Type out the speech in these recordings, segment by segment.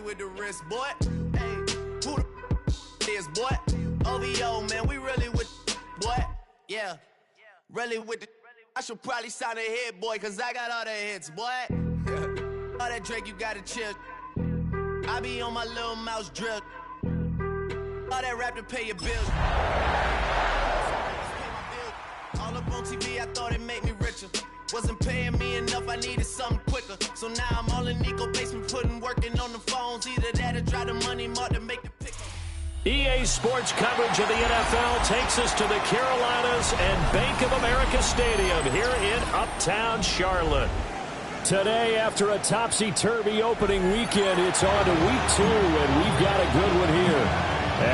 with the wrist, boy. Hey, who the is, boy? OVO, man, we really with boy. Yeah, really with the. I should probably sign a hit, boy, cause I got all the hits, boy. All that Drake, you gotta chill. I be on my little mouse drip. All that rap to pay your bills. All up on TV, I thought it made me richer. Wasn't paying me enough, I needed something quicker. So now I'm all in Nico basement, working on the phones. Either that or try the money mark to make the pick. EA Sports coverage of the NFL takes us to the Carolinas and Bank of America Stadium here in Uptown Charlotte. Today, after a topsy-turvy opening weekend, it's on to week 2, and we've got a good one here,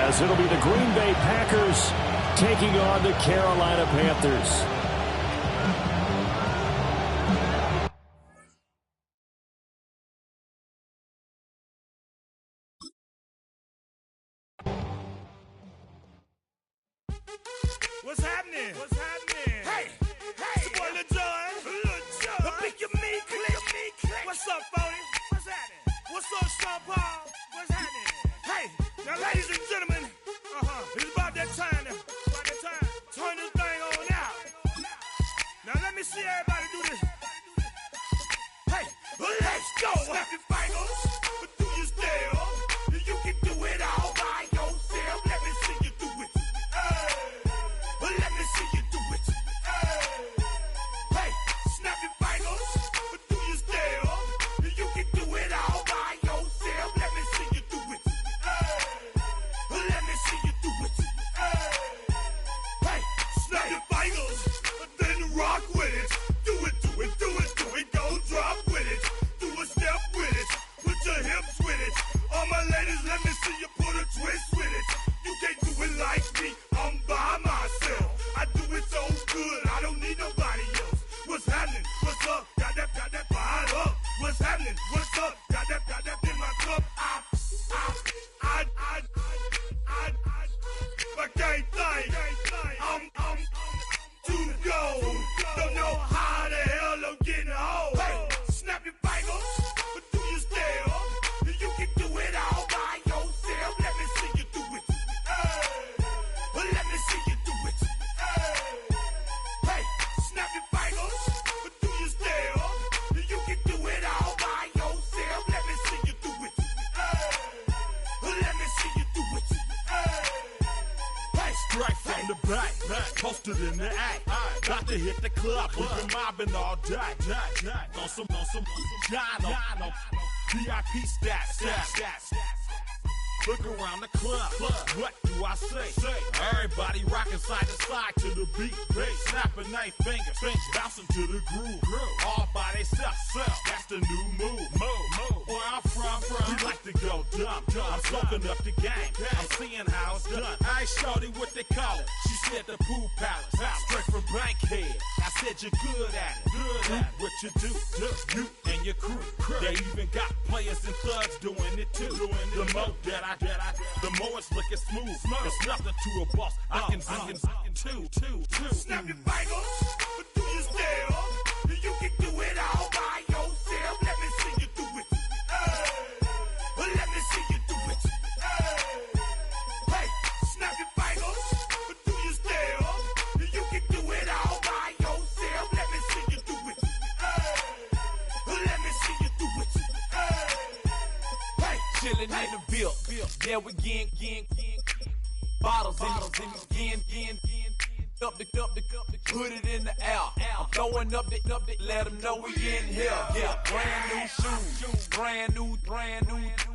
as it'll be the Green Bay Packers taking on the Carolina Panthers. What's happening? What's happening? Hey, hey, it's your boy Lil Jon. I pick your meat click. What's up, Phony? What's happening? What's up, Sean Paul? What's happening? Hey, now, ladies and gentlemen, it's about that time. Turn this thing on out. Now let me see everybody do this. Hey, let's go. Snap your fingers, do your style. You can do it all by yourself. Let me see you do it. Let me see you do it. Hey, snap your fingers, do your style. You can do it all by yourself. Let me see you do it. Let me see you do it. Hey, snap your fingers, then rock with it. Do it, do it, do it, do it. Don't drop with it. Do a step with it. Put your hips with it. All my ladies, let me see you put a twist with it. You can't do it like me. I'm by myself. I do it so good. I don't need nobody else. What's happening? What's up? Got that fired up. What's happening? What's up? Got that in my cup. I can't think. I'm too go. Don't know how the hell I'm getting home. Hey, snap your fingers, do your style. You can do it all by yourself. Let me see you do it. Let me see you do it. Hey, snap your fingers, do your style. You can do it all by yourself. Let me see you do it. Let me see you do it. Hey, straight from the back, posted in the act. Got to hit the club, we've been mobbing all day. On some Jono, VIP stats. Look around the club. What do I say? Everybody rocking side to side to the beat. Snapping their fingers, bouncing to the groove. All by themselves. That's the new move. Where I'm from, we like to go dumb. I'm soaking up the game. I'm seeing how it's done. I ain't shorty what they call it. She said the pool palace. Straight from Bankhead. I said you're good at it. What you do, you and your crew. They even got players and thugs doing it too. The more that the more it's looking smooth. There's nothing to a boss. I can two. Snap your fingers, do your style. You can do it all by yourself. Let me see you do it. Let me see you do it. Hey, snap your fingers, do your style. You can do it all by yourself. Let me see you do it. Let me see you do it. Hey, chillin' in the bill. Yeah, we getting bottles in again. Up the put it in the air. I'm throwing up the, let them know we in here. Yeah, brand new shoes, brand new.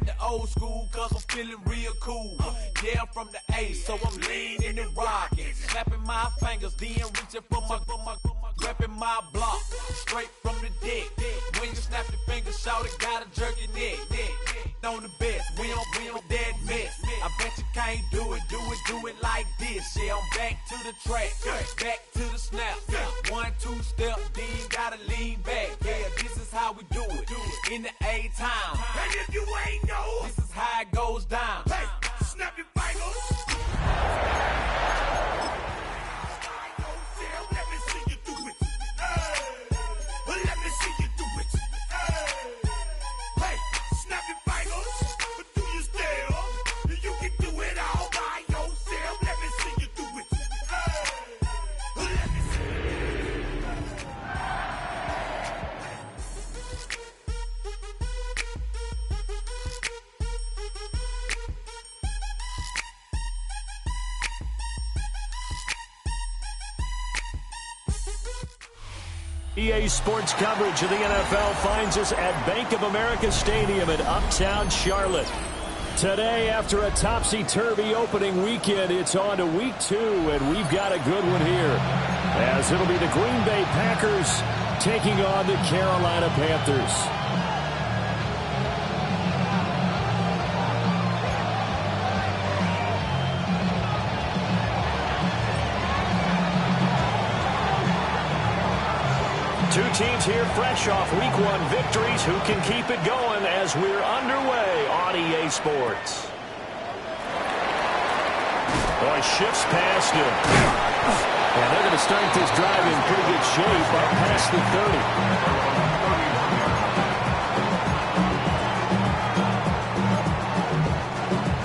The old school, cause I'm feeling real cool. Yeah, I'm from the A, so I'm leaning and rocking. Snapping my fingers, then reaching for my repping my block. Straight from the deck. When you snap your fingers, shout it, gotta jerk your neck. On the best, we don't dead mess. I bet you can't do it like this. Yeah, I'm back to the track, back to the snap. 1, 2 step, then you gotta lean back. Yeah, this is how we do it in the A-time. And if you ain't know, this is how it goes down. Hey, snap your fingers. Let me see you do it. Let me see you do it. Hey, snap your fingers. EA Sports coverage of the NFL finds us at Bank of America Stadium in Uptown Charlotte. Today, after a topsy-turvy opening weekend, it's on to week 2, and we've got a good one here, as it'll be the Green Bay Packers taking on the Carolina Panthers. Two teams here fresh off Week 1 victories. Who can keep it going as we're underway on EA Sports? Boy, shifts past him. And they're going to start this drive in pretty good shape up past the 30.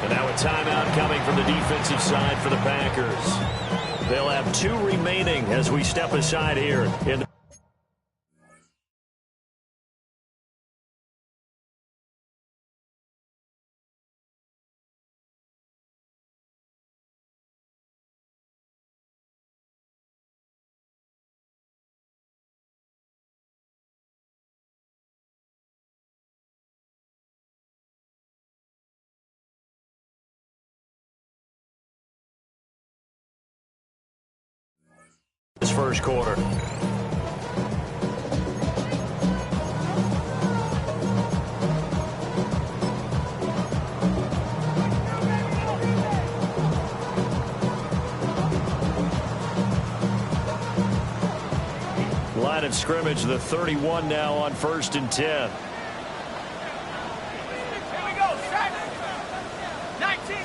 And now a timeout coming from the defensive side for the Packers. They'll have 2 remaining as we step aside here in the this first quarter. Line of scrimmage, the 31 now on 1st and 10. Here we go, set. 19.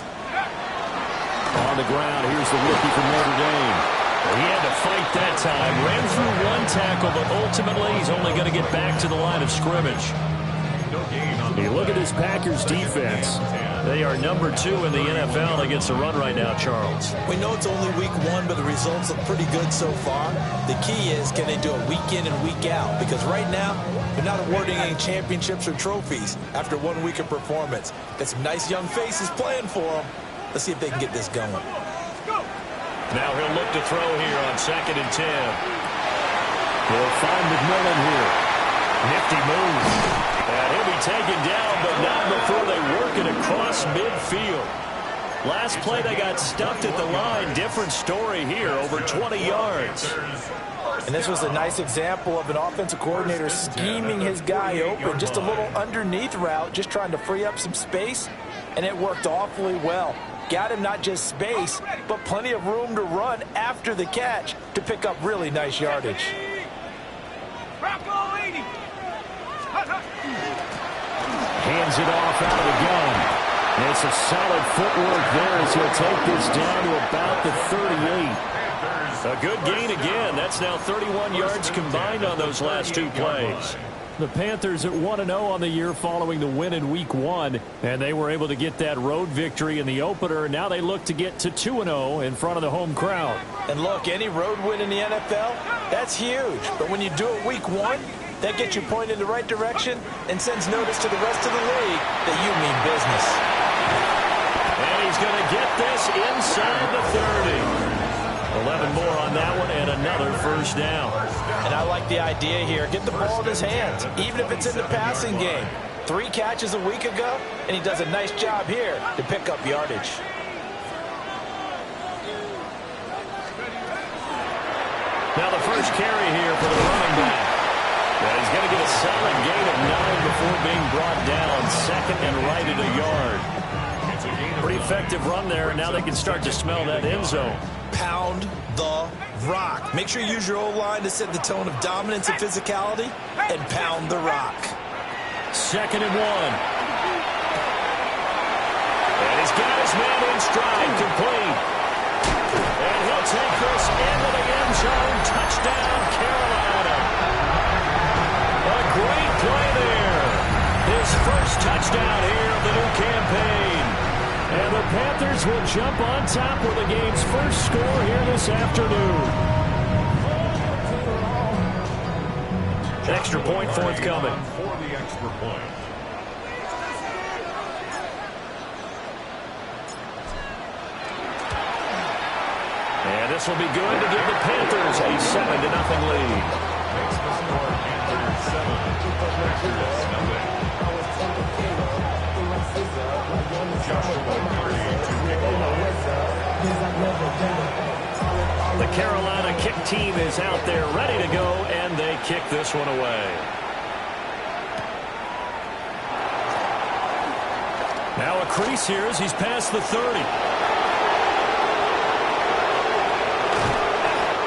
On the ground, here's the rookie from Notre Dame. He had to fight that time. Ran through 1 tackle, but ultimately he's only going to get back to the line of scrimmage. You look at this Packers defense. They are number 2 in the NFL against the run right now, Charles. We know it's only week 1, but the results look pretty good so far. The key is, can they do it week in and week out? Because right now, they're not awarding any championships or trophies after 1 week of performance. Got some nice young faces playing for them. Let's see if they can get this going. Now he'll look to throw here on 2nd and 10. He'll find McMillan here. Nifty move. And he'll be taken down, but not before they work it across midfield. Last play they got stuffed at the line. Different story here, over 20 yards. And this was a nice example of an offensive coordinator scheming his guy open. Just a little underneath route, just trying to free up some space, and it worked awfully well. Got him not just space, but plenty of room to run after the catch to pick up really nice yardage. Hands it off out of the gun. And it's a solid footwork there as he'll take this down to about the 38. A good gain again. That's now 31 yards combined on those last 2 plays. The Panthers at 1-0 on the year following the win in Week 1, and they were able to get that road victory in the opener. Now they look to get to 2-0 in front of the home crowd. And look, any road win in the NFL, that's huge. But when you do it Week 1, that gets you pointed in the right direction and sends notice to the rest of the league that you mean business. And he's going to get this inside the 30. 11 more on that one and another first down. And I like the idea here. Get the ball in his hands, even if it's in the passing game. 3 catches a week ago, and he does a nice job here to pick up yardage. Now the first carry here for the running back. And he's going to get a solid gain of 9 before being brought down. 2nd and right at a yard. Pretty effective run there, and now they can start to smell that end zone. Pound the rock. Make sure you use your O-line to set the tone of dominance and physicality, and pound the rock. 2nd and 1. And he's got his man in stride, complete. And he'll take this into the end zone. Touchdown, Carolina. A great play there. His first touchdown here of the new campaign. And the Panthers will jump on top with the game's first score here this afternoon. Extra point forthcoming. For the extra point. And this will be good to give the Panthers a 7-0 lead. Carolina kick team is out there ready to go, and they kick this one away. Now a crease here as he's past the 30.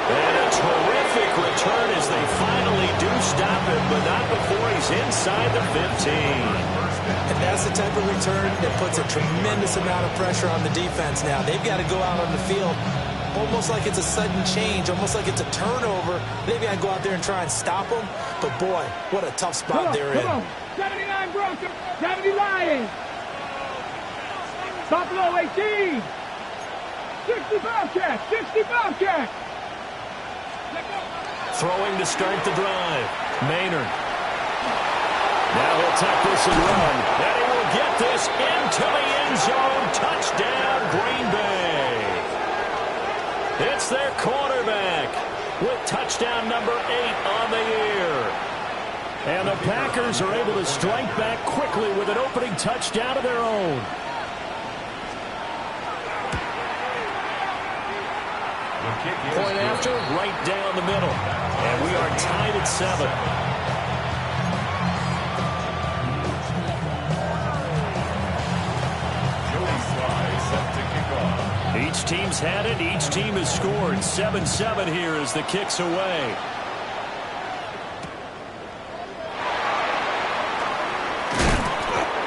And a terrific return as they finally do stop him, but not before he's inside the 15. And that's the type of return that puts a tremendous amount of pressure on the defense now. They've got to go out on the field almost like it's a sudden change, almost like it's a turnover. They've got to go out there and try and stop them. But, boy, what a tough spot they're in. 79 Broncos, 70 Lions. Buffalo 18. 60 Bobcats, 60 Bobcats. Throwing to start the drive. Maynard. Now he'll tuck this and run. And he will get this into the end zone. Touchdown, Green Bay. It's their quarterback with touchdown number 8 on the year. And the Packers are able to strike back quickly with an opening touchdown of their own. Point after, right down the middle. And we are tied at 7. Each team's had it. Each team has scored. 7-7 here as the kick's away.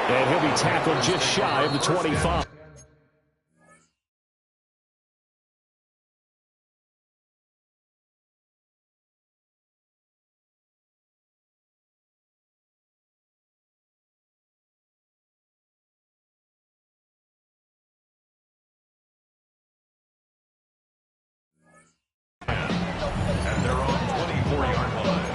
And he'll be tackled just shy of the 25. At their own 24-yard line.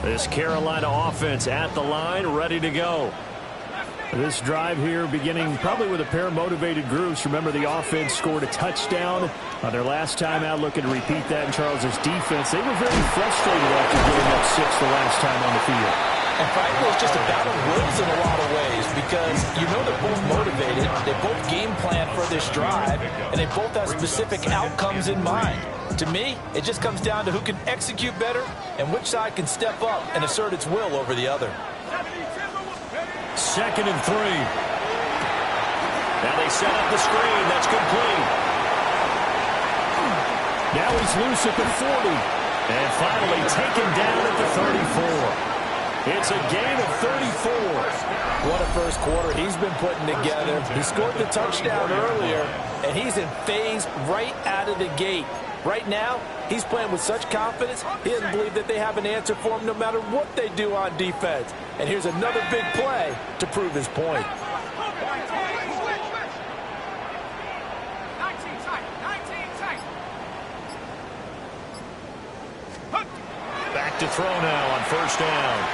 This Carolina offense at the line, ready to go. This drive here beginning probably with a pair of motivated groups. Remember, the offense scored a touchdown on their last time out, looking to repeat that in Charles's defense. They were very frustrated after giving up 6 the last time on the field. And frankly, it's just a battle of wills in a lot of ways because you know they're both motivated, they both game plan for this drive, and they both have specific outcomes in mind. To me, it just comes down to who can execute better and which side can step up and assert its will over the other. 2nd and 3. Now they set up the screen. That's complete. Now he's loose at the 40. And finally taken down at the 34. It's a gain of 34. What a first quarter he's been putting together. He scored the touchdown earlier, and he's in phase right out of the gate. Right now, he's playing with such confidence, he doesn't believe that they have an answer for him no matter what they do on defense. And here's another big play to prove his point. Back to throw now on first down.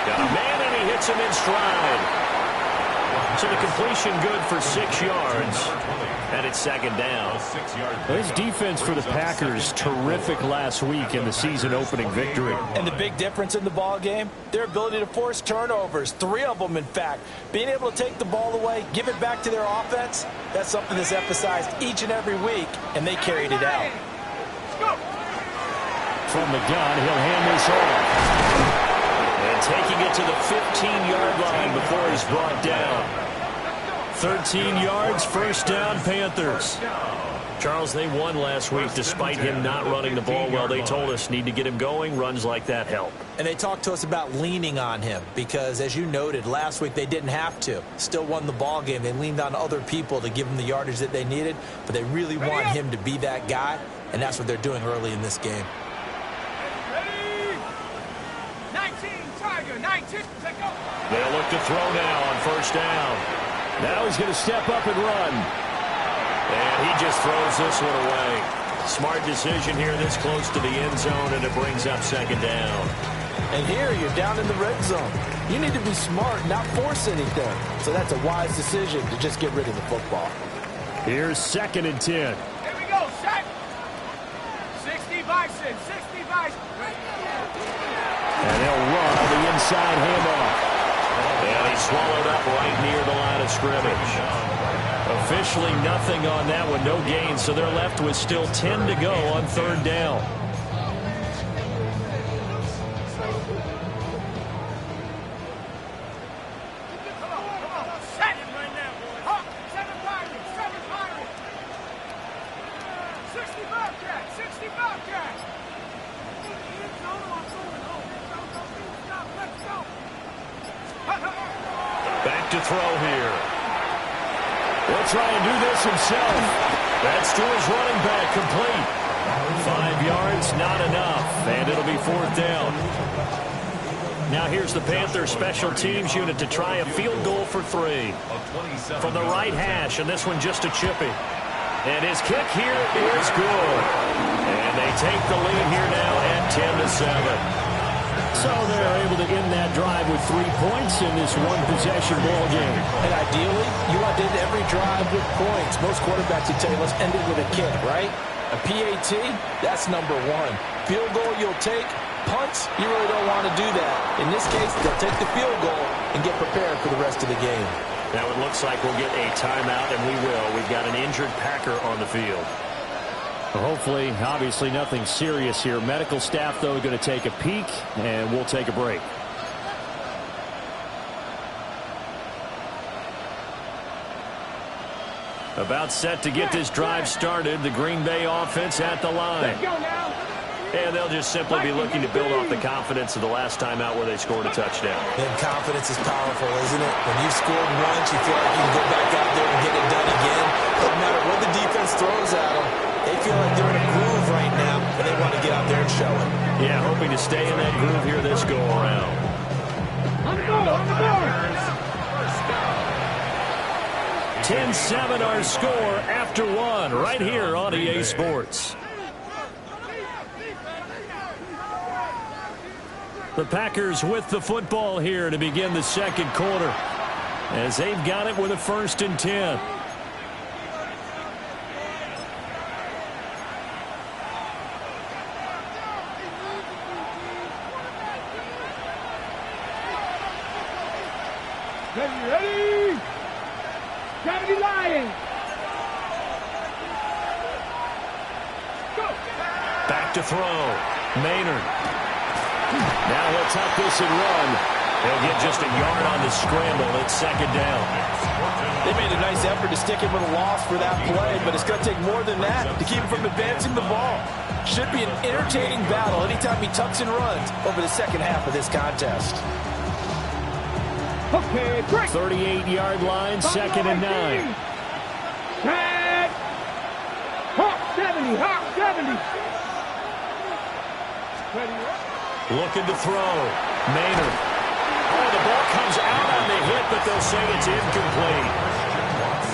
Got a man, and he hits him in stride. So the completion good for 6 yards. And it's 2nd down. His defense for the Packers, terrific last week in the season-opening victory. And the big difference in the ball game, their ability to force turnovers, 3 of them, in fact. Being able to take the ball away, give it back to their offense, that's something that's emphasized each and every week, and they carried it out. From the gun, he'll hand this off. And taking it to the 15-yard line before he's brought down. 13 yards, first down, Panthers. Charles, they won last week despite him not running the ball well. They told us need to get him going. Runs like that help. And they talked to us about leaning on him because, as you noted, last week they didn't have to. Still won the ball game. They leaned on other people to give them the yardage that they needed, but they really want him to be that guy, and that's what they're doing early in this game. 19, Tiger, 19, take go. They'll look to throw now on first down. Now he's going to step up and run. And he just throws this one away. Smart decision here this close to the end zone, and it brings up 2nd down. And here you're down in the red zone. You need to be smart, not force anything. So that's a wise decision to just get rid of the football. Here's 2nd and 10. Here we go, set. 60 Bison, 60 Bison. And they'll run on the inside handoff. And he swallowed up right near the line of scrimmage. Officially nothing on that one, no gain, so they're left with still 10 to go on third down. Back to throw here. He'll try and do this himself. That's to his running back, complete. 5 yards, not enough, and it'll be fourth down. Now here's the Panthers special teams unit to try a field goal for 3. From the right hash, and this one just a chippy. And his kick here is good. And they take the lead here now at 10-7. So they're able to end that drive with 3 points in this one-possession ball game. And ideally, you want to end every drive with points. Most quarterbacks would tell you, let's end it with a kick, right? A PAT, that's number 1. Field goal you'll take. Punts, you really don't want to do that. In this case, they'll take the field goal and get prepared for the rest of the game. Now it looks like we'll get a timeout, and we will. We've got an injured Packer on the field. Hopefully, obviously nothing serious here. Medical staff, though, going to take a peek, and we'll take a break. About set to get this drive started. The Green Bay offense at the line. And they'll just simply be looking to build off the confidence of the last time out where they scored a touchdown. And confidence is powerful, isn't it? When you've scored once, you feel like you can go back out there and get it done again. Doesn't matter what the defense throws at them. They feel like they're in a groove right now, and they want to get out there and show it. Yeah, hoping to stay in that groove here this go-around. 10-7 our score after 1 right here on EA Sports. The Packers with the football here to begin the second quarter, as they've got it with a 1st and 10. Ready? 70 Lions. Go. Back to throw. Maynard. Now he'll tuck this and run. He'll get just a yard on the scramble. It's 2nd down. They made a nice effort to stick him with a loss for that play, but it's going to take more than that to keep him from advancing the ball. Should be an entertaining battle anytime he tucks and runs over the second half of this contest. Okay, break. 38-yard line, 2nd and 9. Tag. Hawk 70, Hawk 70. Ready? Looking to throw. Maynard. Oh, the ball comes out on the hit, but they'll say it's incomplete.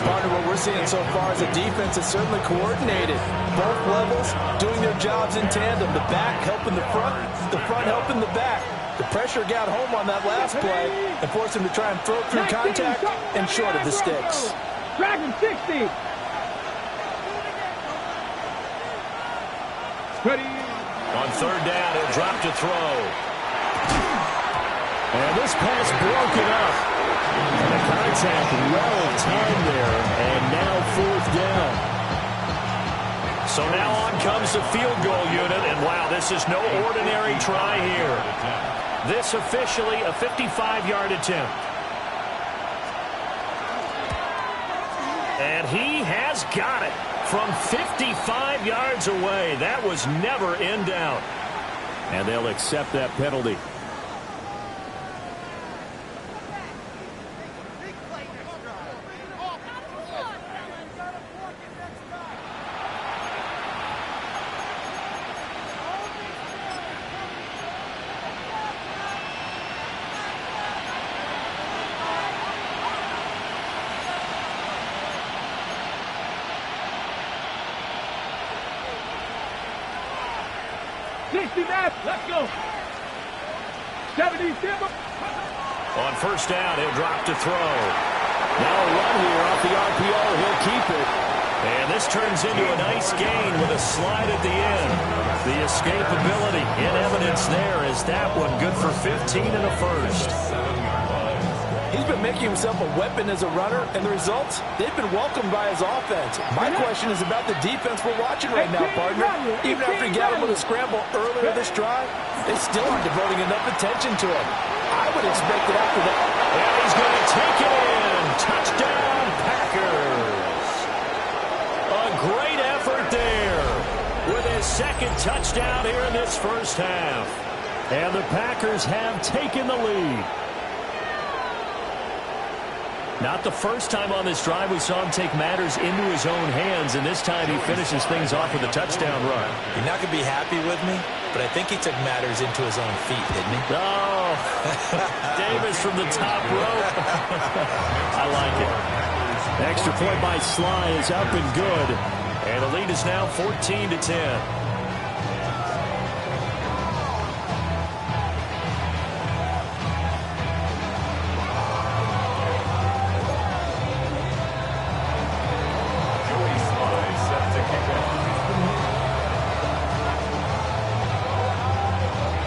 Partner, what we're seeing so far is the defense is certainly coordinated. Both levels doing their jobs in tandem. The back helping the front helping the back. The pressure got home on that last play and forced him to try and throw through contact and short of the sticks. Dragon 60. Ready? On 3rd down, he'll drop to throw. And this pass broken up. The contact well timed there, and now 4th down. So now on comes the field goal unit, and wow, this is no ordinary try here. This officially a 55-yard attempt. And he has got it from 55 yards away. That was never in doubt. And they'll accept that penalty. Let's go. 77. On 1st down, he'll drop to throw. Now a run here off the RPO. He'll keep it. And this turns into a nice gain with a slide at the end. The escapability in evidence there is that one good for 15 and a 1st. He's been making himself a weapon as a runner, and the results, they've been welcomed by his offense. My question is about the defense we're watching right now, partner. Even after he got him with a scramble earlier this drive, they still aren't devoting enough attention to him. I would expect it after that. And he's going to take it in. Touchdown, Packers. A great effort there with his second touchdown here in this first half. And the Packers have taken the lead. Not the first time on this drive we saw him take matters into his own hands, and this time he finishes things off with a touchdown run. You're not going to be happy with me, but I think he took matters into his own feet, didn't he? Oh, Davis from the top rope. I like it. Extra point by Sly is up and good, and the lead is now 14-10.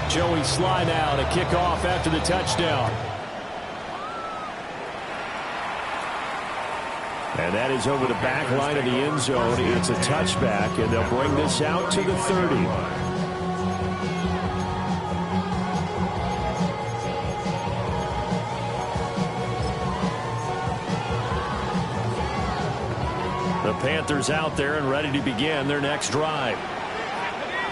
Joey Sly now to kick off after the touchdown. And that is over the back line of the end zone. It's a touchback, and they'll bring this out to the 30. The Panthers out there and ready to begin their next drive.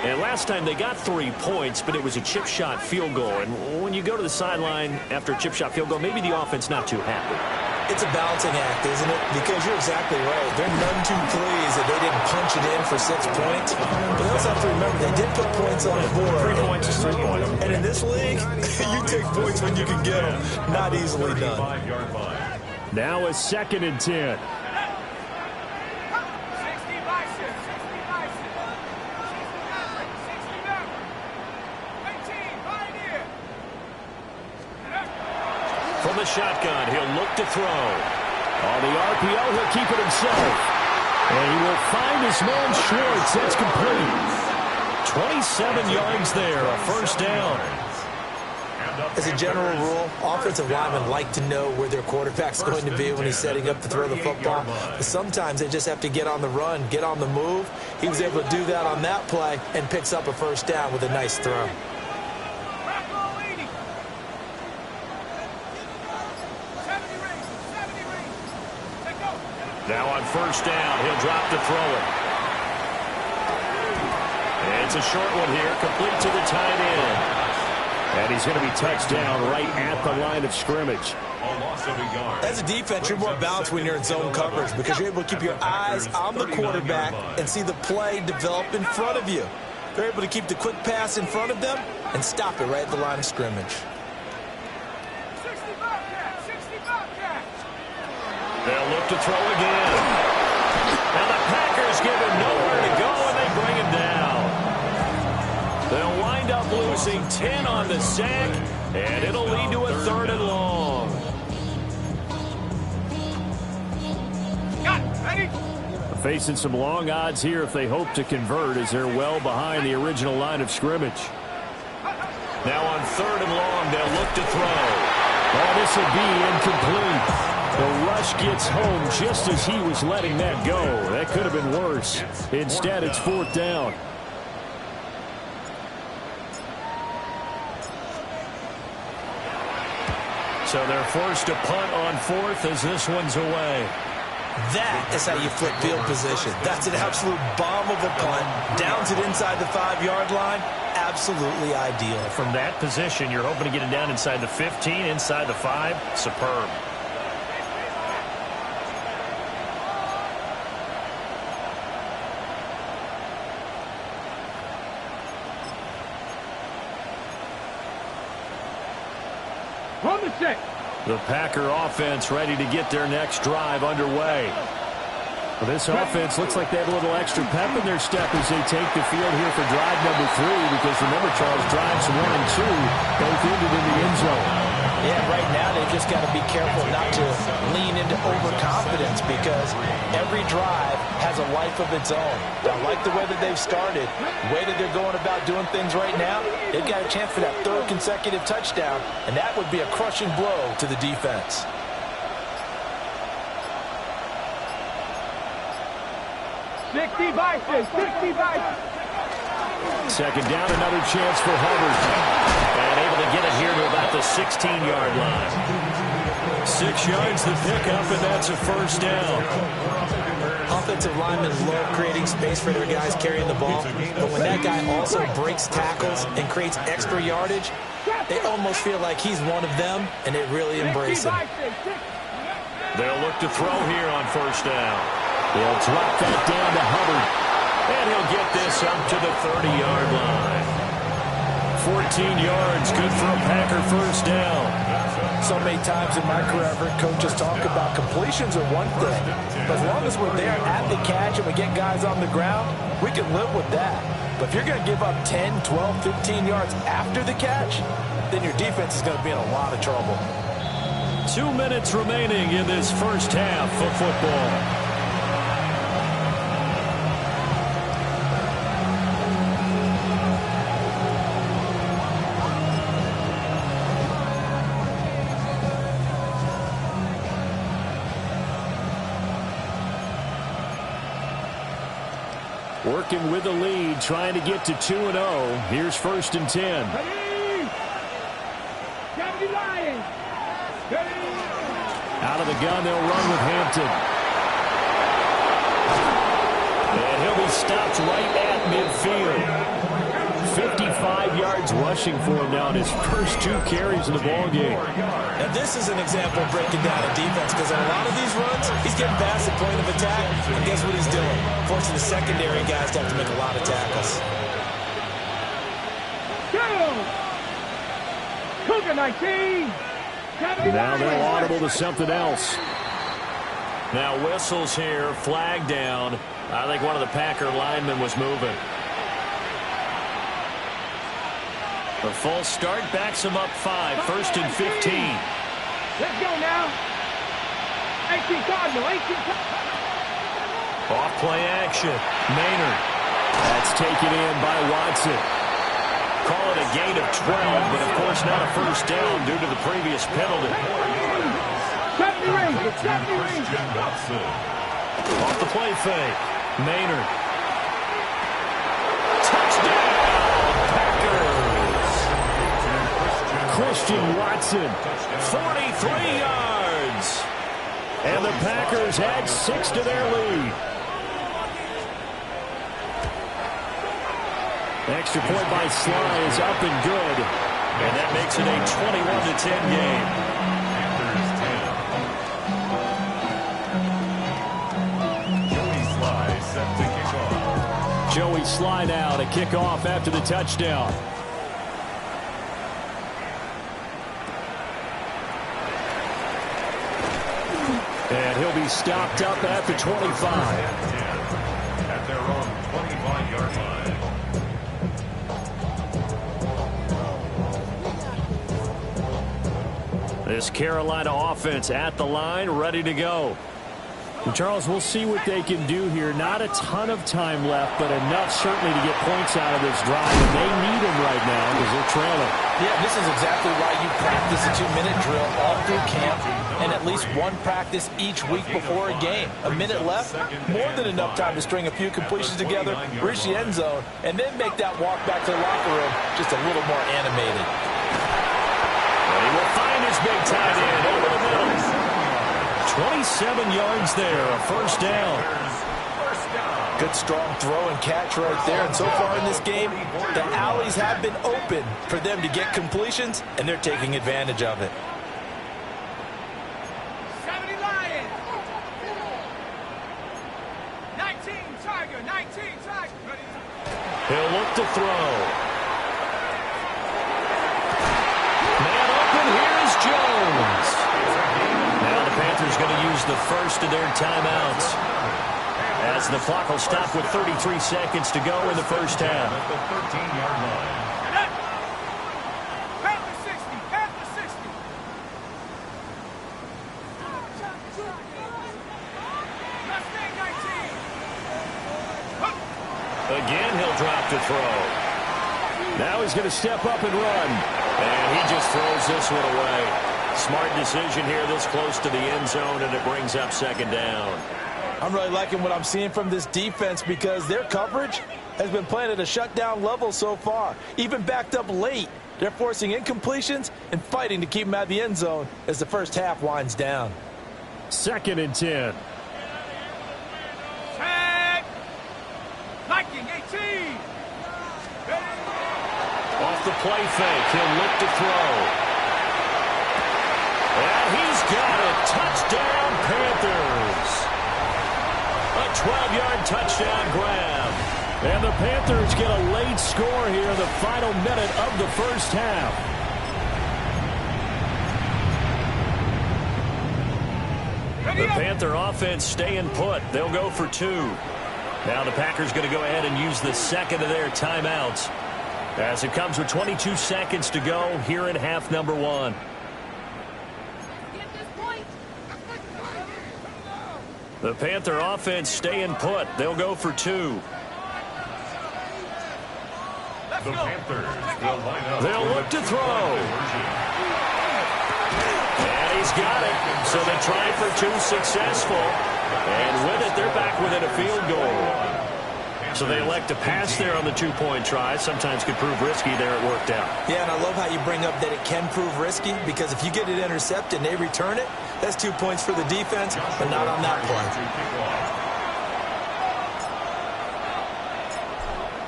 And last time they got 3 points, but it was a chip shot field goal. And when you go to the sideline after a chip shot field goal, maybe the offense not too happy. It's a balancing act, isn't it? Because you're exactly right. They're none too pleased that they didn't punch it in for 6 points. But they also have to remember they did put points on the board. 3 points is 3 points. And in this league, you take points when you can get them. Not easily done. Now a 2nd and 10. From the shotgun, he'll look to throw. On the RPO, he'll keep it himself. And he will find his man Schwartz. That's complete. 27 yards there, a first down. As a general rule, offensive linemen like to know where their quarterback's going to be when he's setting up to throw the football. But sometimes they just have to get on the run, get on the move. He was able to do that on that play and picks up a first down with a nice throw. Now on first down, he'll drop to throw it. And it's a short one here, complete to the tight end. And he's going to be touched down right at the line of scrimmage. As a defense, you're more balanced when you're in zone coverage because you're able to keep your eyes on the quarterback and see the play develop in front of you. They're able to keep the quick pass in front of them and stop it right at the line of scrimmage. They'll look to throw again. And the Packers give him nowhere to go, and they bring him down. They'll wind up losing 10 on the sack, and it'll lead to a 3rd and long. Got it. Ready? Facing some long odds here if they hope to convert as they're well behind the original line of scrimmage. Now on 3rd and long, they'll look to throw. Oh, this will be incomplete. The rush gets home just as he was letting that go. That could have been worse. Instead, it's 4th down. So they're forced to punt on 4th as this one's away. That is how you flip field position. That's an absolute bomb of a punt. Downs it inside the 5-yard line. Absolutely ideal. From that position, you're hoping to get it down inside the 15, inside the 5. Superb. Run the check. The Packer offense ready to get their next drive underway. Well, this offense looks like they have a little extra pep in their step as they take the field here for drive number 3 because remember, Charles, drives 1 and 2 both ended in the end zone. Yeah, right now they've just got to be careful not to lean into overconfidence because every drive has a life of its own. I like the way that they've started, the way that they're going about doing things right now. They've got a chance for that third consecutive touchdown, and that would be a crushing blow to the defense. Second down, another chance for Hubbard. And able to get it here to about the 16-yard line. 6 yards the pickup, and that's a first down. Offensive linemen love creating space for their guys carrying the ball, but when that guy also breaks tackles and creates extra yardage, they almost feel like he's one of them, and they really embrace him. They'll look to throw here on first down. He'll drop that down to Hubbard, and he'll get this up to the 30-yard line. 14 yards, good for a Packer first down. So many times in my career, I've heard coaches talk about completions are one thing, but as long as we're there at the catch and we get guys on the ground, we can live with that. But if you're going to give up 10, 12, 15 yards after the catch, then your defense is going to be in a lot of trouble. 2 minutes remaining in this first half of football. Working with the lead, trying to get to 2-0. Here's first and 10. Out of the gun, they'll run with Hampton. And he'll be stopped right at midfield. 55 yards rushing for him now in his first 2 carries in the ballgame. Now this is an example of breaking down a defense, because on a lot of these runs, he's getting past the point of attack, and guess what he's doing? Forcing the secondary guys to have to make a lot of tackles. Cougar 19. Now they'll audible to something else. Now whistles here, flag down. I think one of the Packer linemen was moving. The false start backs him up 5, first and 15. Let's go now. 18 Cardinal, 18 Cardinal. Off play action. Maynard. That's taken in by Watson. Call it a gain of 12, but of course not a first down due to the previous penalty. Off the play fake. Maynard. Touchdown, Packers. Christian Watson, 43 yards. And the Packers add 6 to their lead. Extra point by Sly is up and good. And that makes it a 21-10 game. Joey Sly now to kick off after the touchdown. And he'll be stopped up at the 25. At their own 25-yard line. This Carolina offense at the line, ready to go. And Charles, we'll see what they can do here. Not a ton of time left, but enough certainly to get points out of this drive. And they need them right now because they're trailing. Yeah, this is exactly why you practice a 2-minute drill all through camp and at least one practice each week before a game. A minute left, more than enough time to string a few completions together, reach the end zone, and then make that walk back to the locker room just a little more animated. And he will find his big tight end over the middle. 27 yards there, a first down. Good strong throw and catch right there. And so far in this game, the alleys have been open for them to get completions, and they're taking advantage of it. 70 Lions. 19 Tiger, 19 Tiger. He'll look to throw. Man open, here's Jones. Now the Panthers going to use the first of their timeouts, as the clock will stop with 33 seconds to go in the first half. At the 13-yard line. Panther 60, Panther 60. Mustang 19. Again, he'll drop to throw. Now he's going to step up and run. And he just throws this one away. Smart decision here this close to the end zone, and it brings up second down. I'm really liking what I'm seeing from this defense because their coverage has been playing at a shutdown level so far. Even backed up late, they're forcing incompletions and fighting to keep them out of the end zone as the first half winds down. 2nd and 10. Tag! Liking 18! Off the play fake, he'll look to throw. And he's got it. Touchdown, Panthers. A 12-yard touchdown grab. And the Panthers get a late score here in the final minute of the first half. The Panther offense staying put. They'll go for 2. Now the Packers going to go ahead and use the second of their timeouts as it comes with 22 seconds to go here in half number 1. The Panther offense staying put. They'll go for 2. The Panthers will line up. They'll look to throw. And he's got it. So they try for 2 successful. And with it, they're back within a field goal. So they elect to pass there on the 2-point try. Sometimes could prove risky. There it worked out. Yeah, and I love how you bring up that it can prove risky, because if you get it intercepted and they return it, that's 2 points for the defense, but not on that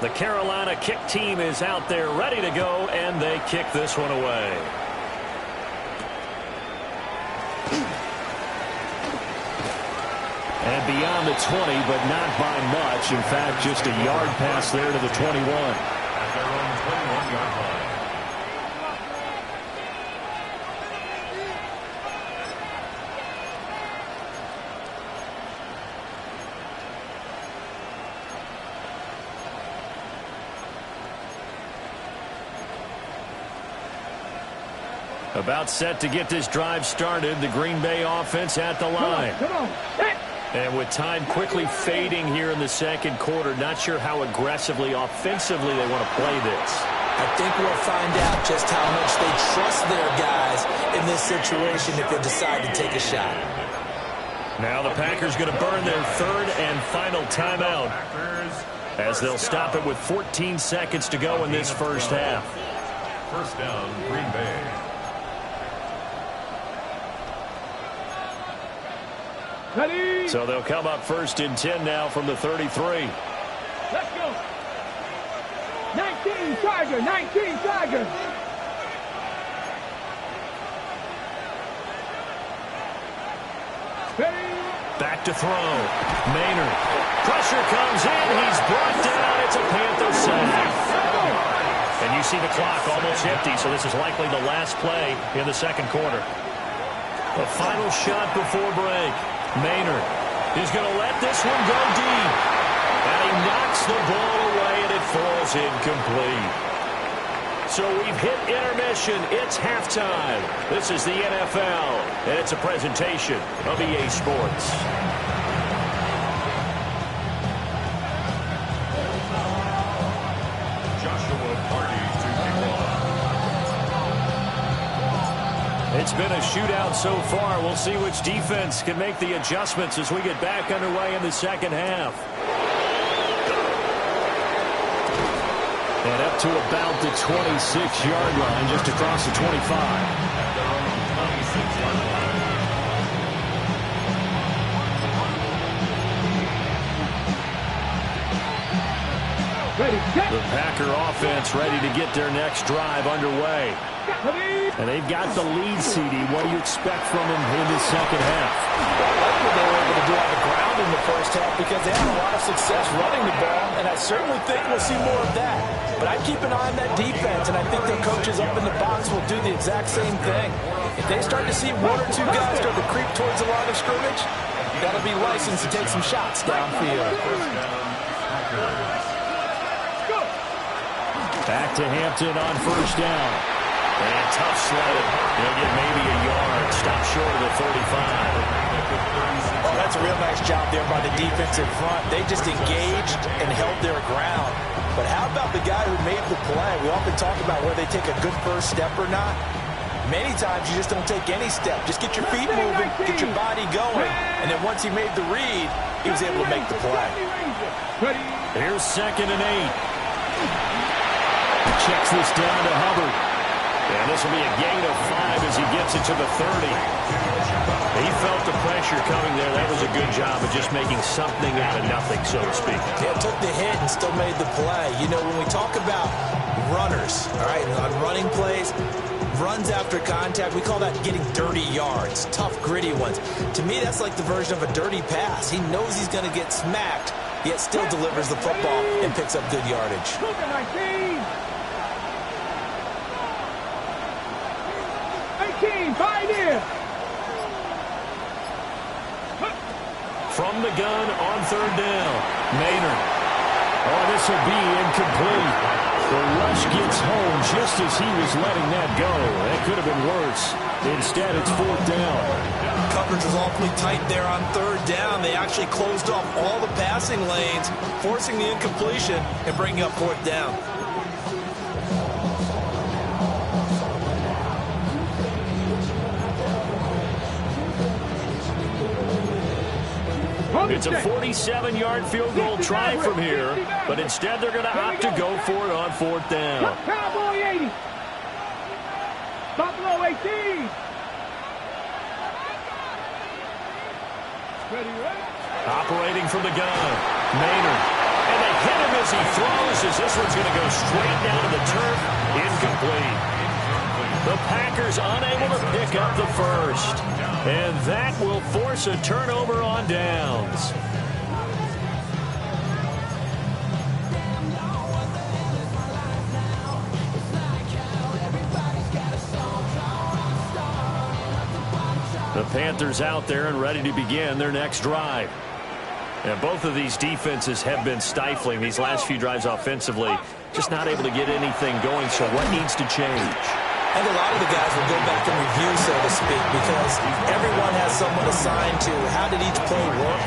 The play. Carolina kick team is out there ready to go, and they kick this one away. And beyond the 20, but not by much. In fact, just a yard pass there to the 21. At their own 21-yard line. About set to get this drive started. The Green Bay offense at the line. Come on. And with time quickly fading here in the second quarter, not sure how aggressively, offensively they want to play this. I think we'll find out just how much they trust their guys in this situation if they decide to take a shot. Now the Packers going to burn their 3rd and final timeout as they'll stop it with 14 seconds to go in this first half. First down, Green Bay. Ready? So they'll come up 1st and 10 now from the 33. Let's go. 19 Tiger, 19 Tiger. Ready? Back to throw. Maynard. Pressure comes in. He's brought down. It's a Panther sack. And you see the clock almost empty, so this is likely the last play in the second quarter. The final shot before break. Maynard is going to let this one go deep. And he knocks the ball away, and it falls incomplete. So we've hit intermission. It's halftime. This is the NFL, and it's a presentation of EA Sports. It's been a shootout so far. We'll see which defense can make the adjustments as we get back underway in the second half. And up to about the 26-yard line, just across the 25. The Packer offense ready to get their next drive underway. And they've got the lead, CD. What do you expect from them in the second half? I like what they were able to do on the ground in the first half because they had a lot of success running the ball, and I certainly think we'll see more of that. But I keep an eye on that defense, and I think their coaches up in the box will do the exact same thing. If they start to see 1 or 2 guys start to creep towards the line of scrimmage, that'll be licensed to take some shots downfield. Back to Hampton on first down. And tough sledding. He'll get maybe a yard. Stop short of the 35. That's a real nice job there by the defensive front. They just engaged and held their ground. But how about the guy who made the play? We often talk about whether they take a good first step or not. Many times you just don't take any step. Just get your feet moving, get your body going. And then once he made the read, he was able to make the play. Here's 2nd and 8. Checks this down to Hubbard. And this will be a gain of 5 as he gets it to the 30. He felt the pressure coming there. That was a good job of just making something out of nothing, so to speak. Yeah, took the hit and still made the play. You know, when we talk about runners, all right, on running plays, runs after contact, we call that getting dirty yards, tough, gritty ones. To me, that's like the version of a dirty pass. He knows he's going to get smacked, yet still delivers the football and picks up good yardage. 18, fight in. From the gun on 3rd down, Maynard. Oh, this will be incomplete. The rush gets home just as he was letting that go. That could have been worse. Instead, it's 4th down. Coverage was awfully tight there on 3rd down. They actually closed off all the passing lanes, forcing the incompletion and bringing up 4th down. It's a 47-yard field goal try from here, but instead they're going to opt to go for it on 4th down. Cowboy 80. Buffalo 18. Operating from the gun, Maynard. And they hit him as he throws, as this one's going to go straight down to the turf. Incomplete. The Packers unable to pick up the first. And that will force a turnover on downs. The Panthers out there and ready to begin their next drive. And both of these defenses have been stifling these last few drives offensively. Just not able to get anything going, so what needs to change? I think a lot of the guys will go back and review, so to speak, because everyone has someone assigned to how did each play work.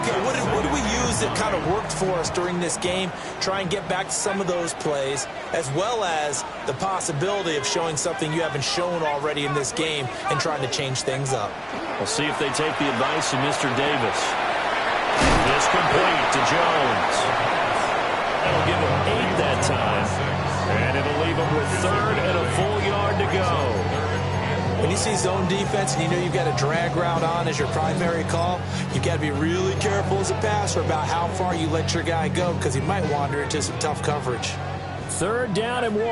Okay, what did we use that kind of worked for us during this game? Try and get back to some of those plays, as well as the possibility of showing something you haven't shown already in this game and trying to change things up. We'll see if they take the advice of Mr. Davis. It's complete to Jones. That'll give him 8 that time. And it'll leave him with 3rd and a full yard to go. When you see zone defense and you know you've got a drag route on as your primary call, you've got to be really careful as a passer about how far you let your guy go, because he might wander into some tough coverage. 3rd down and 1.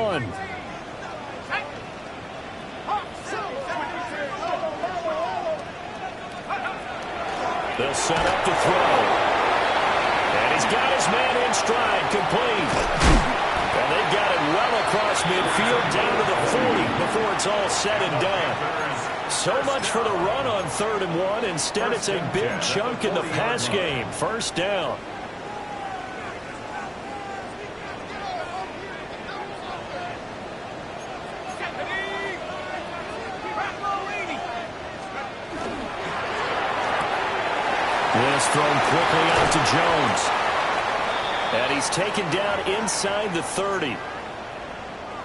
They'll set up to throw. And he's got his man in stride, complete. And they've got it well across midfield down to the 40 before it's all said and done. So much for the run on 3rd and 1. Instead, it's a big chunk in the pass game. 1st down. This thrown quickly out to Jones. And he's taken down inside the 30.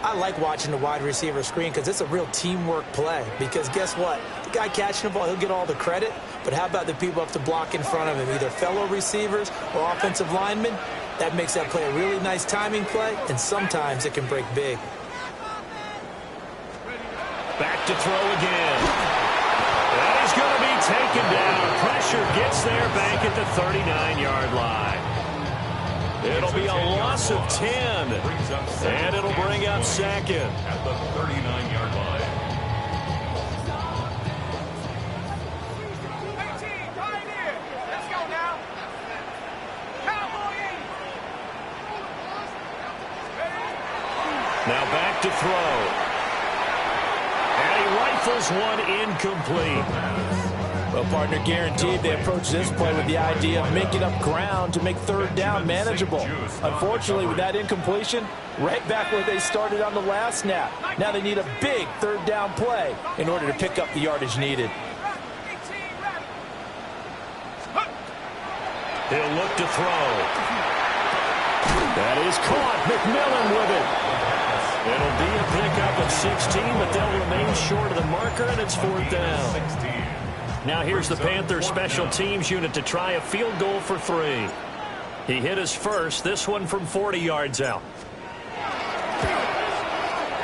I like watching the wide receiver screen because it's a real teamwork play. Because guess what? The guy catching the ball, he'll get all the credit. But how about the people up to block in front of him, either fellow receivers or offensive linemen? That makes that play a really nice timing play, and sometimes it can break big. Back to throw again. And he's going to be taken down. Pressure gets there back at the 39-yard line. It'll be a loss of 10, and it'll bring up 2nd. At the 39-yard line. Let's go now. Cowboy 80. Now back to throw. And he rifles one incomplete. Well, partner, guaranteed they approach this play with the idea of making up ground to make 3rd down manageable. Unfortunately, with that incompletion, right back where they started on the last snap. Now they need a big 3rd down play in order to pick up the yardage needed. He'll look to throw. That is caught. McMillan with it. It'll be a pickup of 16, but they'll remain short of the marker, and it's 4th down. Now here's the Panthers special teams unit to try a field goal for 3. He hit his first, this one from 40 yards out.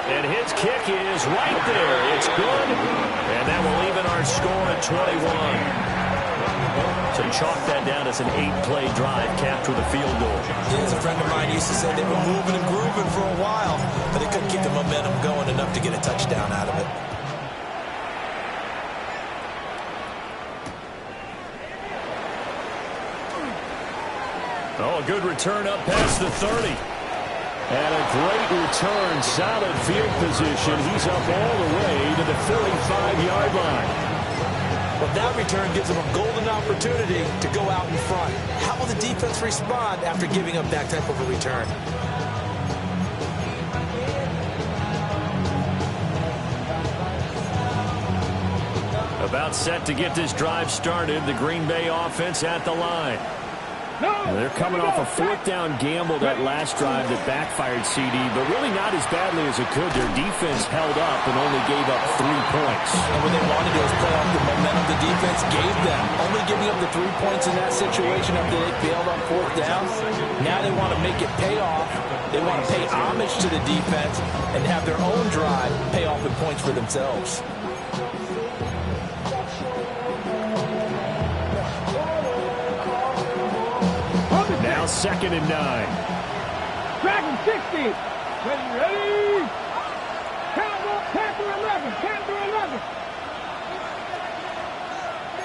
And his kick is right there. It's good, and that will even our score at 21. So chalk that down as an 8-play drive capped with a field goal. As a friend of mine used to say, they were moving and grooving for a while, but they couldn't keep the momentum going enough to get a touchdown out of it. Oh, a good return up past the 30. And a great return, solid field position. He's up all the way to the 45-yard line. But that return gives them a golden opportunity to go out in front. How will the defense respond after giving up that type of a return? About set to get this drive started, the Green Bay offense at the line. They're coming off a 4th down gamble that last drive that backfired CD, but really not as badly as it could. Their defense held up and only gave up 3 points. And what they wanted to play off the momentum the defense gave them. Only giving up the 3 points in that situation after they failed on 4th down. Now they want to make it pay off. They want to pay homage to the defense and have their own drive pay off in points for themselves. Now 2nd and 9. Dragon 60. Ready? Panther 11. Panther 11.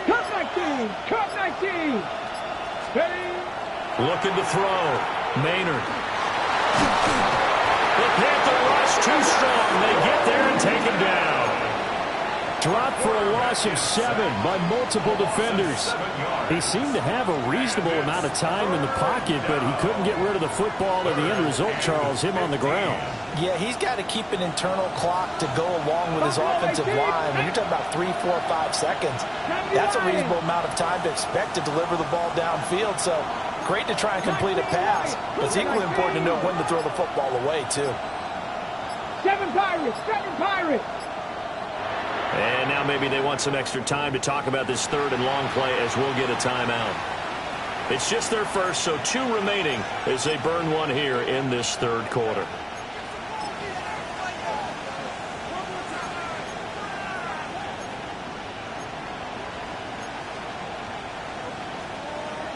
Cut 19. Cut 19. Ready? Looking to throw. Maynard. The Panther rush too strong. They get there and take him down. Dropped for a loss of 7 by multiple defenders. He seemed to have a reasonable amount of time in the pocket, but he couldn't get rid of the football, and the end result, Charles, him on the ground. Yeah, he's got to keep an internal clock to go along with his offensive line. When you're talking about 3, 4, 5 seconds, that's a reasonable amount of time to expect to deliver the ball downfield. So great to try and complete a pass, but it's equally important to know when to throw the football away, too. 7 Pirates. 7 Pirates. And now maybe they want some extra time to talk about this 3rd and long play as we'll get a timeout. It's just their first, so 2 remaining as they burn one here in this 3rd quarter.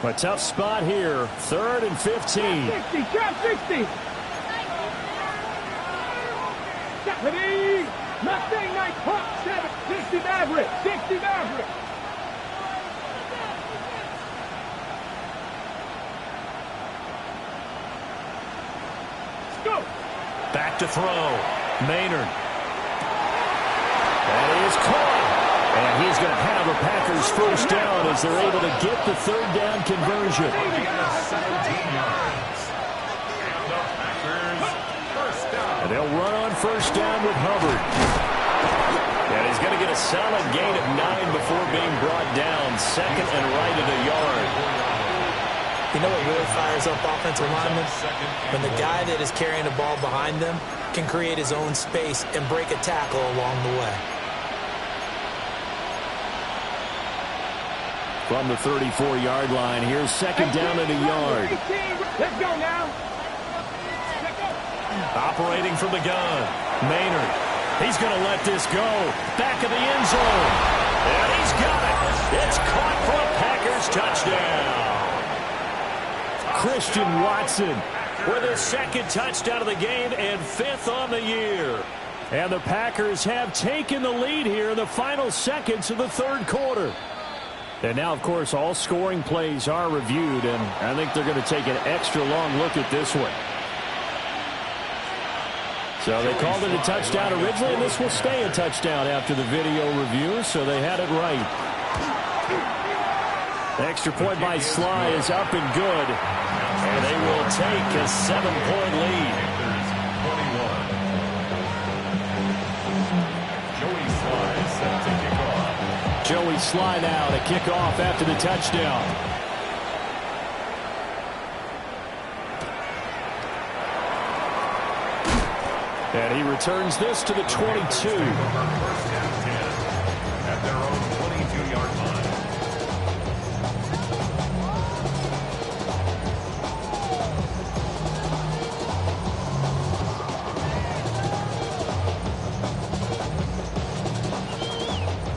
A tough spot here, 3rd and 15. 60, drop 60. Ready? Mustang Knight Pump 7, 60 Maverick, 60 Maverick. Let's go. Back to throw. Maynard. That is caught. And he's going to have a Packers first down as they're able to get the 3rd down conversion. 17 yards. And they'll run on first down with Hubbard. And he's going to get a solid gain of 9 before being brought down. 2nd and right at a yard. You know what really fires up offensive linemen? When the guy that is carrying the ball behind them can create his own space and break a tackle along the way. From the 34-yard line, here's 2nd down at a yard. Let's go now. Operating from the gun, Maynard. He's going to let this go. Back of the end zone. And he's got it. It's caught for a Packers touchdown. Christian Watson with his 2nd touchdown of the game and 5th on the year. And the Packers have taken the lead here in the final seconds of the 3rd quarter. And now, of course, all scoring plays are reviewed, and I think they're going to take an extra long look at this one. So they called it a touchdown originally, and this will stay a touchdown after the video review, so they had it right. The extra point by Sly is up and good, and they will take a 7-point lead. Joey Sly now to kick off after the touchdown. And he returns this to the 22. At their own 22-yard line.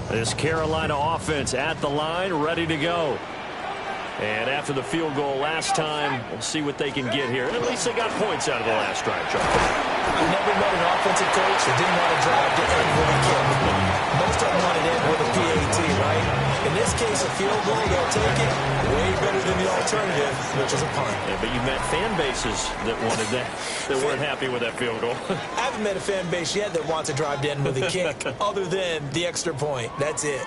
This Carolina offense at the line, ready to go. And after the field goal last time, we'll see what they can get here. At least they got points out of the last drive, Charles. I never met an offensive coach that didn't want to drive to end with a kick. Most of them want to end with a PAT, right? In this case, a field goal, they'll take it. Way better than the alternative, which is a punt. Yeah, but you met fan bases that wanted that, that weren't happy with that field goal. I haven't met a fan base yet that wants to drive to end with a kick, other than the extra point. That's it.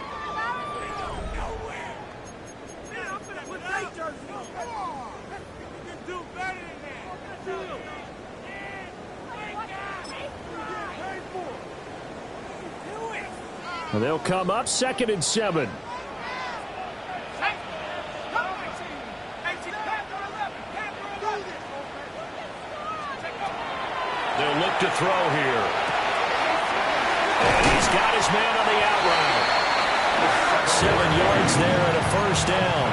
They'll come up 2nd and 7. They'll look to throw here. And he's got his man on the out route. 7 yards there and a first down.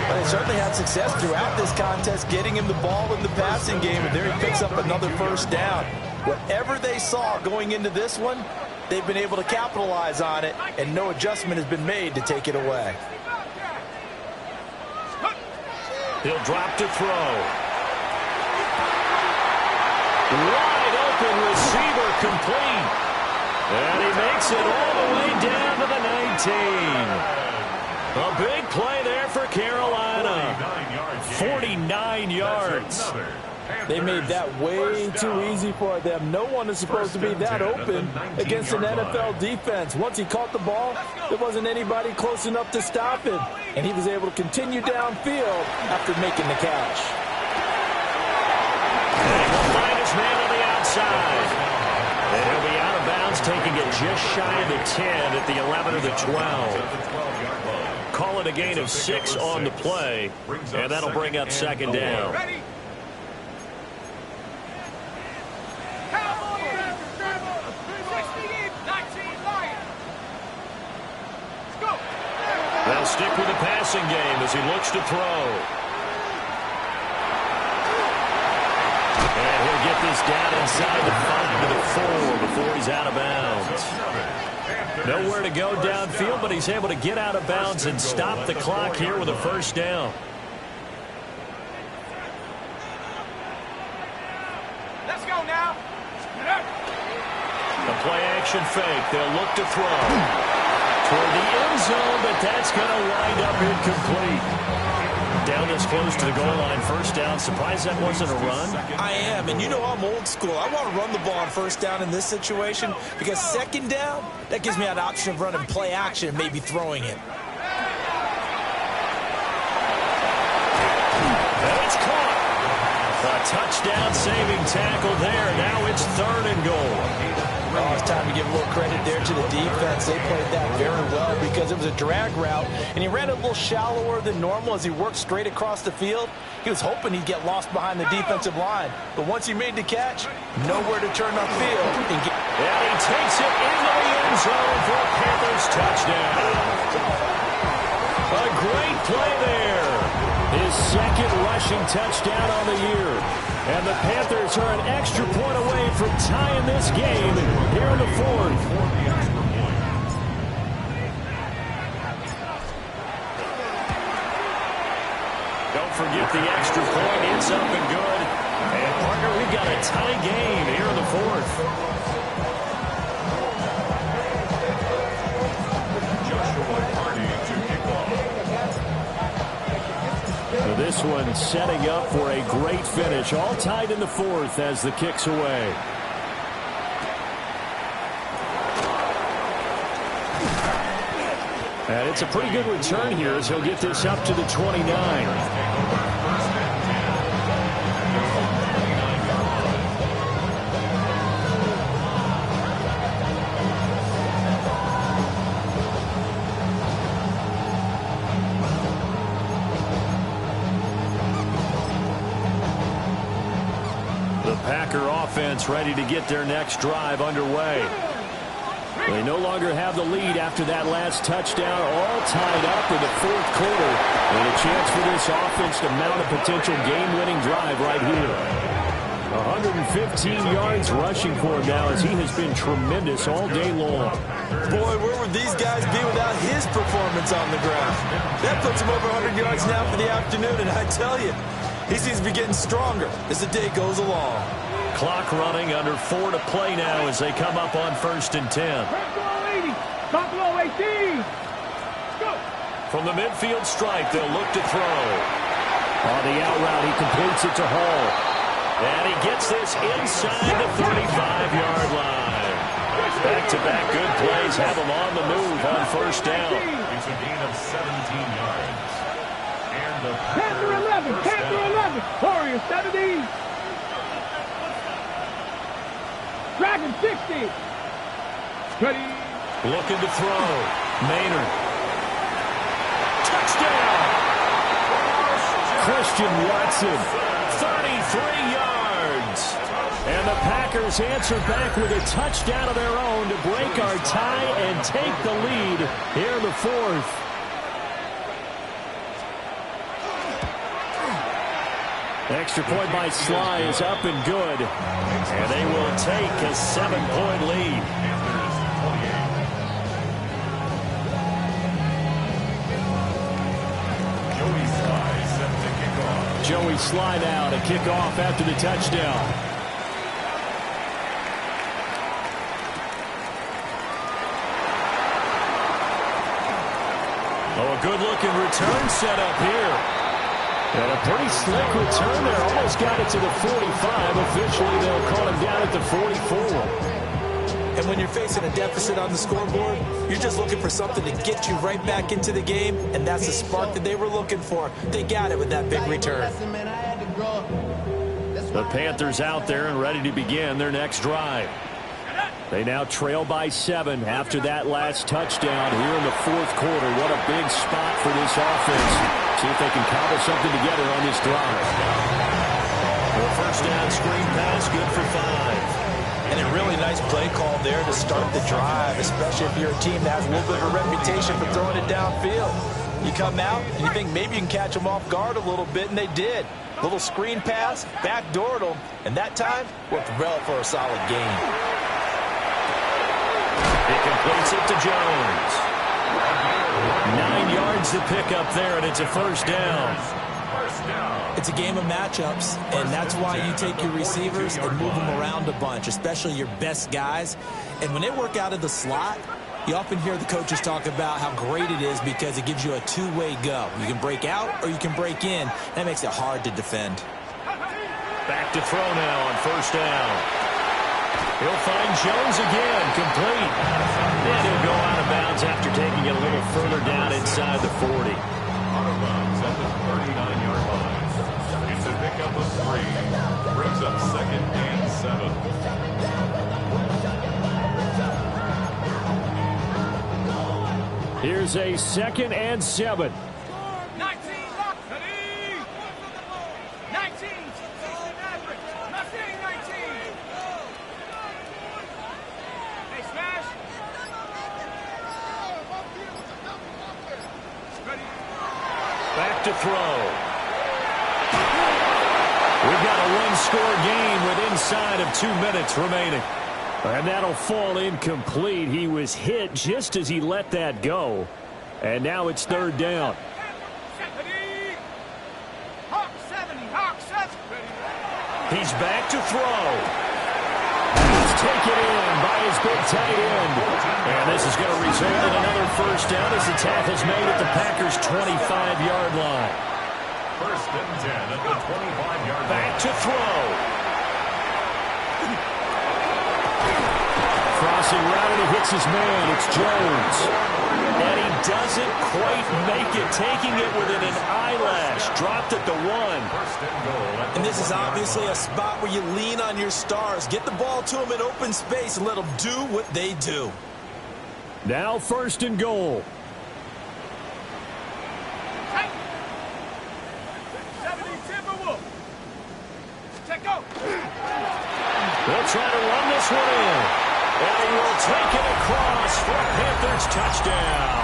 Well, they certainly had success throughout this contest getting him the ball in the passing game, and there he picks up another first down. Whatever they saw going into this one, they've been able to capitalize on it, and no adjustment has been made to take it away. He'll drop to throw. Wide open receiver complete. And he makes it all the way down to the 19. A big play there for Carolina. 49 yards. They made that way too easy for them. No one is supposed to be that open against an NFL defense. Once he caught the ball, there wasn't anybody close enough to stop him. And he was able to continue downfield after making the catch. And he'll find his man on the outside. And he'll be out of bounds, taking it just shy of the 10 at the 11 or the 12. Call it a gain of 6 on the play, and that'll bring up 2nd down. They'll stick with the passing game as he looks to throw. And he'll get this down inside the 5 to the 4 before he's out of bounds. Nowhere to go downfield, but he's able to get out of bounds and stop the clock here with a first down. Let's go now. A play-action fake. They'll look to throw. Toward the end zone, but that's going to wind up incomplete. Down this close to the goal line, first down. Surprised that wasn't a run? I am, and you know I'm old school. I want to run the ball on first down in this situation because 2nd down, that gives me an option of running play action and maybe throwing it. And it's caught. A touchdown-saving tackle there. Now it's 3rd and goal. Oh, it's time to give a little credit there to the defense. They played that very well because it was a drag route, and he ran a little shallower than normal as he worked straight across the field. He was hoping he'd get lost behind the defensive line, but once he made the catch, nowhere to turn upfield. And he takes it into the end zone for a Panthers touchdown. A great play there. His 2nd rushing touchdown on the year. And the Panthers are an extra point away from tying this game here in the 4th. Don't forget the extra point. It's up and good. And, partner, we've got a tie game here in the 4th. This one setting up for a great finish. All tied in the 4th as the kick's away. And it's a pretty good return here as he'll get this up to the 29. The Packer offense ready to get their next drive underway. They no longer have the lead after that last touchdown, all tied up in the fourth quarter. And a chance for this offense to mount a potential game-winning drive right here. 115 yards rushing for him now as he has been tremendous all day long. Boy, where would these guys be without his performance on the ground? That puts him over 100 yards now for the afternoon, and I tell you, he seems to be getting stronger as the day goes along. Clock running, under 4 to play now as they come up on 1st and 10. Buffalo 18. Go. From the midfield stripe, they'll look to throw. On the out route, he completes it to Hall. And he gets this inside the 35-yard line. Back-to-back good plays have him on the move on 1st down. It's a gain of 17 yards. And the Panther 11. Panther 11. Warriors 70. Dragon 60. Ready. Looking to throw. Maynard. Touchdown! Christian Watson, 33 yards. And the Packers answer back with a touchdown of their own to break our tie and take the lead here in the fourth. Extra point by Sly is up and good. And they will take a 7-point lead. Joey Sly now to kick off after the touchdown. Oh, a good-looking return set up here. And a pretty slick return there. Almost got it to the 45. Officially, they'll call him down at the 44. And when you're facing a deficit on the scoreboard, you're just looking for something to get you right back into the game, and that's the spark that they were looking for. They got it with that big return. The Panthers out there and ready to begin their next drive. They now trail by 7 after that last touchdown here in the fourth quarter. What a big spot for this offense. See if they can cobble something together on this drive. The first down screen pass, good for 5. And a really nice play call there to start the drive, especially if you're a team that has a little bit of a reputation for throwing it downfield. You come out and you think maybe you can catch them off guard a little bit, and they did. Little screen pass, backdoored them, and that time worked well for a solid gain. He completes it to Jones. 9 yards to pick up there, and it's a first down. It's a game of matchups, and that's why you take your receivers and move them around a bunch, especially your best guys. And when they work out of the slot, you often hear the coaches talk about how great it is because it gives you a two-way go. You can break out or you can break in. That makes it hard to defend. Back to throw now on first down. He'll find Jones again, complete. And he'll go out of bounds after taking it a little further down inside the 40. Out of bounds at the 39-yard line. It's a pickup of 3. Brings up 2nd and 7. Here's a 2nd and 7. 19, lock, ready. 19, average. Mustang 19. Hey, smash. Ready. Back to throw. We've got a one-score game with inside of 2 minutes remaining. And that'll fall incomplete. He was hit just as he let that go. And now it's third down. He's back to throw. He's taken in by his big tight end. And this is going to result in another first down as the tackle's made at the Packers' 25-yard line. 1st and 10 at the 25-yard line. Back to throw. Crossing route, and he hits his man. It's Jones. And he doesn't quite make it, taking it within an eyelash. Dropped at the 1. 1st and goal. And this is obviously a spot where you lean on your stars. Get the ball to them in open space and let them do what they do. Now 1st and goal. 70 Timberwolf. Check out. They'll try to run this one in. And he will take it across for a Panthers touchdown.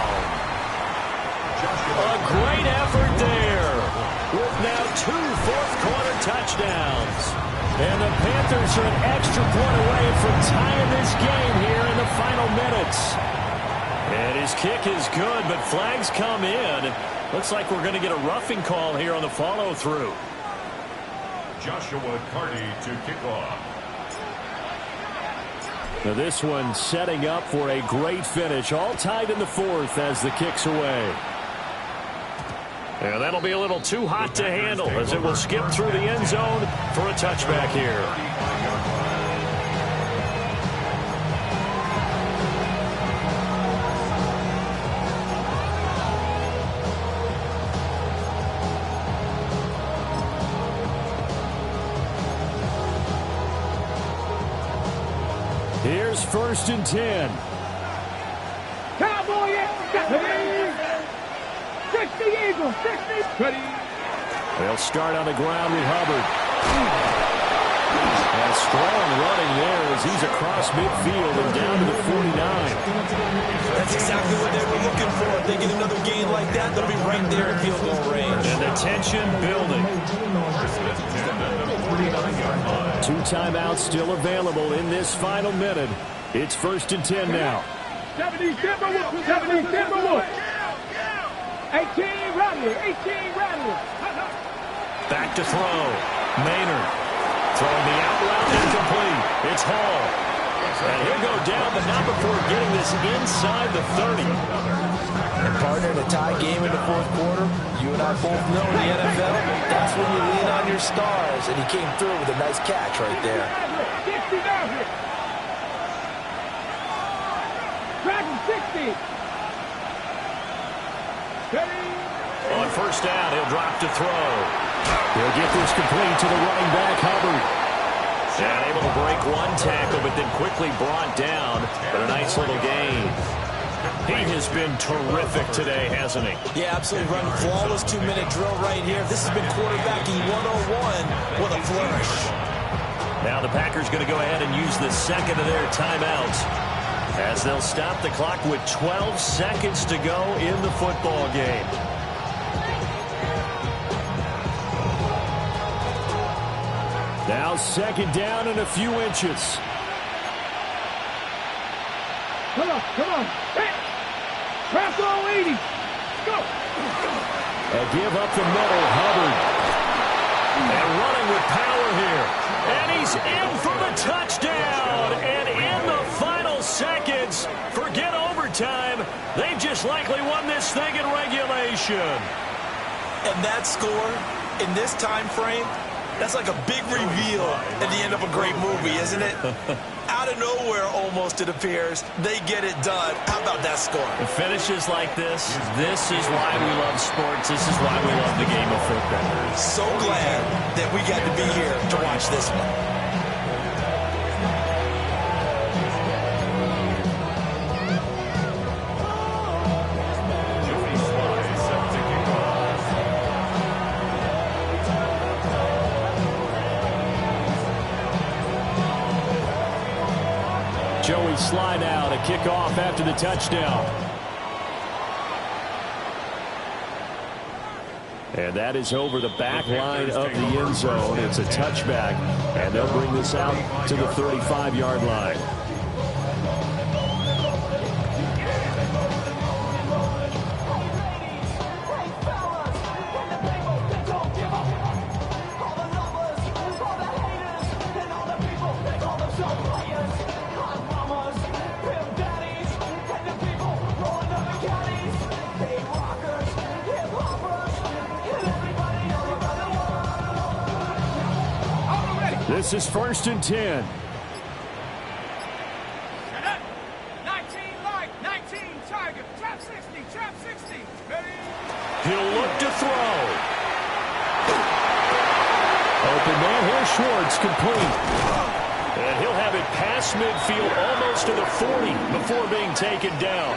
A great effort there with now 2 fourth-quarter touchdowns. And the Panthers are an extra point away from tying this game here in the final minutes. And his kick is good, but flags come in. Looks like we're going to get a roughing call here on the follow-through. Joshua Carty to kick off. Now this one setting up for a great finish. All tied in the fourth as the kick's away. And that'll be a little too hot to handle as it will skip through the end zone for a touchback here. Here's 1st and 10. Cowboy at 60 Eagles, 60. Ready. They'll start on the ground with Hubbard. And strong running there as he's across midfield and down to the 49. That's exactly what they were looking for. If they get another gain like that, they'll be right there in field goal range. And the tension building. 2 timeouts still available in this final minute. It's 1st and 10 now. 70 Timberwolves. 18 Rattler. Back to throw. Maynard throwing the out route incomplete. It's Hall. And he'll go down, but not before getting this inside the 30. And partner, in a tie game in the fourth quarter, you and I both know in the NFL, that's when you lean on your stars. And he came through with a nice catch right there. 60 Maverick. Dragon 60. On 1st down, he'll drop to throw. He'll get this complete to the running back, Hubbard. And able to break 1 tackle, but then quickly brought down. But a nice little gain. He has been terrific today, hasn't he? Yeah, absolutely. Running flawless 2-minute drill right here. This has been quarterbacking 101 with a flourish. Now the Packers going to go ahead and use the second of their timeouts as they'll stop the clock with 12 seconds to go in the football game. Now 2nd down and a few inches. Come on. Hey. Press all 80. Go. A give up the middle, Hubbard. And running with power here. And he's in for the touchdown. And in the final seconds, forget overtime. They've just likely won this thing in regulation. And that score in this time frame, that's like a big reveal at the end of a great movie, isn't it? Out of nowhere, almost, it appears, they get it done. How about that score? Finishes like this is why we love sports. This is why we love the game of football. So glad that we got to be here to watch this one. Joey slide out, a kickoff after the touchdown. And that is over the back line of the end zone. It's a touchback, and they'll bring this out to the 35-yard line. This is 1st and 10. 19 Tiger, trap 60. Ready? He'll look to throw. Open man, here's Schwartz, complete. And he'll have it past midfield almost to the 40 before being taken down.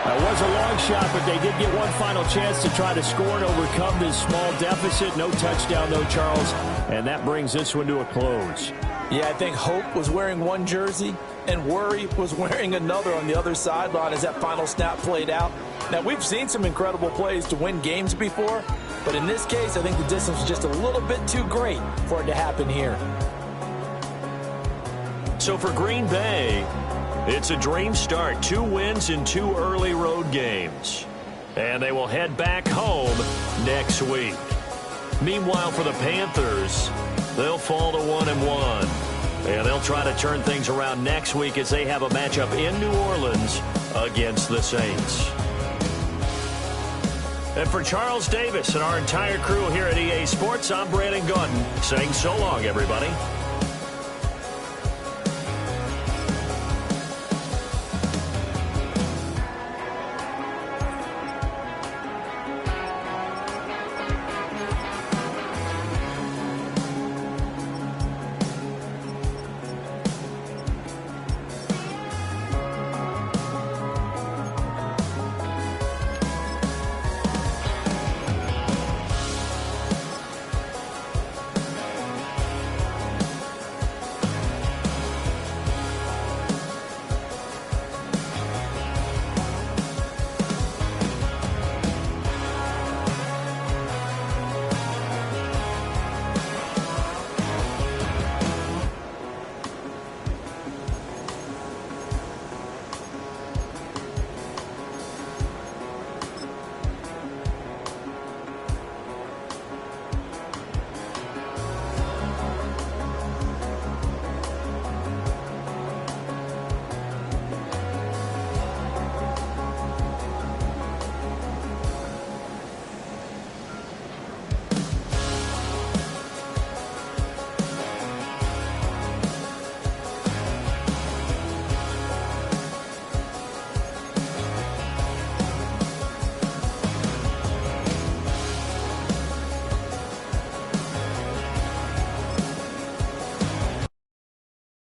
That was a long shot, but they did get one final chance to try to score and overcome this small deficit. No touchdown, though, Charles. And that brings this one to a close. Yeah, I think Hope was wearing one jersey and Worry was wearing another on the other sideline as that final snap played out. Now, we've seen some incredible plays to win games before, but in this case, I think the distance was just a little bit too great for it to happen here. So for Green Bay, it's a dream start. 2 wins in 2 early road games. And they will head back home next week. Meanwhile, for the Panthers, they'll fall to 1-1. And they'll try to turn things around next week as they have a matchup in New Orleans against the Saints. And for Charles Davis and our entire crew here at EA Sports, I'm Brandon Gaudin saying so long, everybody.